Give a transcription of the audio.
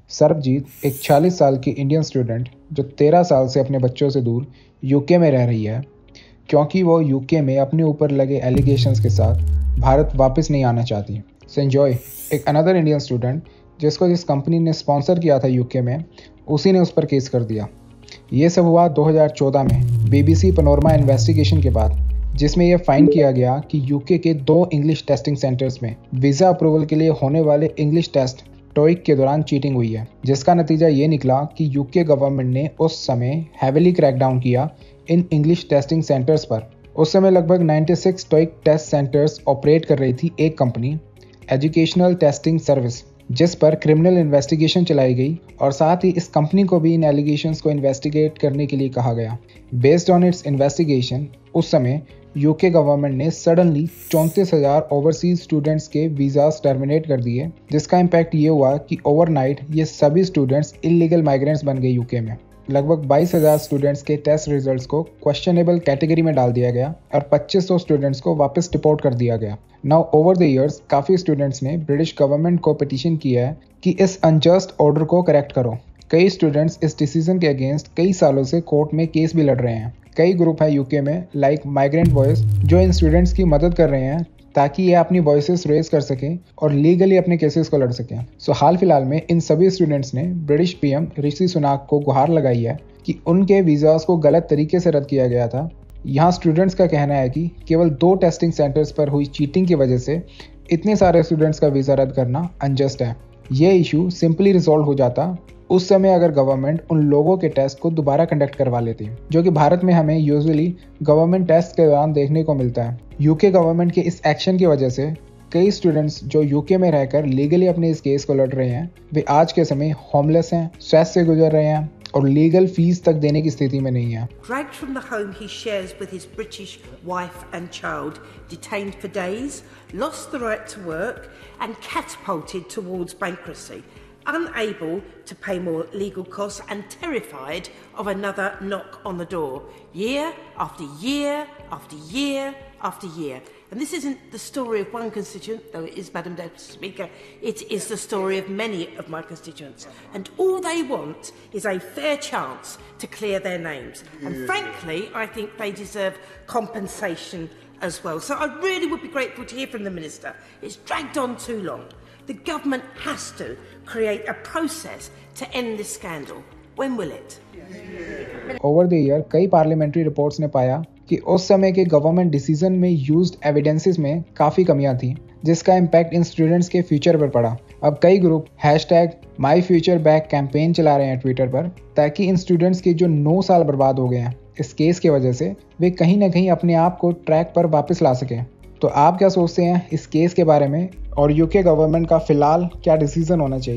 सरबजीत एक 46 साल की इंडियन स्टूडेंट जो 13 साल से अपने बच्चों से दूर यूके में रह रही है क्योंकि वो यूके में अपने ऊपर लगे एलिगेशंस के साथ भारत वापस नहीं आना चाहती। संजॉय एक अनदर इंडियन स्टूडेंट जिसको जिस कंपनी ने स्पॉन्सर किया था यूके में उसी ने उस पर केस कर दिया। ये सब हुआ 2014 में बीबीसी पैनोरमा इन्वेस्टिगेशन के बाद, जिसमें यह फाइंड किया गया कि यूके के 2 इंग्लिश टेस्टिंग सेंटर्स में वीज़ा अप्रूवल के लिए होने वाले इंग्लिश टेस्ट टोइक के दौरान चीटिंग हुई है, जिसका नतीजा ये निकला कि यूके गवर्नमेंट ने उस समय हैविली क्रैकडाउन किया इन इंग्लिश टेस्टिंग सेंटर्स पर। उस समय लगभग 96 टोइक टेस्ट सेंटर्स ऑपरेट कर रही थी एक कंपनी एजुकेशनल टेस्टिंग सर्विस, जिस पर क्रिमिनल इन्वेस्टिगेशन चलाई गई और साथ ही इस कंपनी को भी इन एलिगेशंस को इन्वेस्टिगेट करने के लिए कहा गया। बेस्ड ऑन इट्स इन्वेस्टिगेशन उस समय यूके गवर्नमेंट ने सडनली 34,000 ओवरसीज स्टूडेंट्स के वीज़ास टर्मिनेट कर दिए, जिसका इम्पैक्ट ये हुआ कि ओवरनाइट ये सभी स्टूडेंट्स इलीगल माइग्रेंट्स बन गए यूके में। लगभग 22,000 स्टूडेंट्स के टेस्ट रिजल्ट्स को क्वेश्चनेबल कैटेगरी में डाल दिया गया और 2500 स्टूडेंट्स को वापस डिपोर्ट कर दिया गया। नाउ ओवर द इयर्स काफ़ी स्टूडेंट्स ने ब्रिटिश गवर्नमेंट को पिटीशन किया है कि इस अनजस्ट ऑर्डर को करेक्ट करो। कई स्टूडेंट्स इस डिसीजन के अगेंस्ट कई सालों से कोर्ट में केस भी लड़ रहे हैं। कई ग्रुप है यूके में लाइक माइग्रेंट वॉइस जो इन स्टूडेंट्स की मदद कर रहे हैं ताकि ये अपनी वॉइसेस रेज कर सकें और लीगली अपने केसेस को लड़ सकें। सो हाल फिलहाल में इन सभी स्टूडेंट्स ने ब्रिटिश पीएम ऋषि सुनाक को गुहार लगाई है कि उनके वीज़ास को गलत तरीके से रद्द किया गया था। यहाँ स्टूडेंट्स का कहना है कि केवल 2 टेस्टिंग सेंटर्स पर हुई चीटिंग की वजह से इतने सारे स्टूडेंट्स का वीज़ा रद्द करना अनजस्ट है। ये इशू सिंपली रिजॉल्व हो जाता उस समय अगर गवर्नमेंट उन लोगों के टेस्ट को दोबारा कंडक्ट करवा लेती, जो कि भारत में हमें यूजुअली गवर्नमेंट टेस्ट के दौरान देखने को मिलता है। यूके गवर्नमेंट के इस एक्शन की वजह से कई स्टूडेंट्स जो यूके में रहकर लीगली अपने इस केस को लड़ रहे हैं वे आज के समय होमलेस हैं, स्ट्रेस से गुजर रहे हैं और लीगल फीस तक देने की स्थिति में नहीं है। Dragged from the home he shares with his British wife and child, detained for days, lost the right to work and catapulted towards bankruptcy, unable to pay more legal costs and terrified of another knock on the door, year after year after year after year. And this isn't the story of one constituent, though it is, Madam Deputy Speaker, it is the story of many of my constituents. And all they want is a fair chance to clear their names. And frankly, I think they deserve compensation as well. So I really would be grateful to hear from the Minister. It's dragged on too long. The government has to create a process to end this scandal. When will it? Over the year कई parliamentary reports ने पाया कि उस समय के government decision में used evidences में काफ़ी कमियां थी, जिसका इम्पैक्ट इन स्टूडेंट्स के फ्यूचर पर पड़ा। अब कई ग्रुप #MyFutureBack कैंपेन चला रहे हैं ट्विटर पर ताकि इन स्टूडेंट्स के जो 9 साल बर्बाद हो गए हैं इस केस की वजह से वे कहीं ना कहीं अपने आप को ट्रैक पर वापस ला सकें। तो आप क्या सोचते हैं इस केस के बारे में और यूके गवर्नमेंट का फिलहाल क्या डिसीजन होना चाहिए?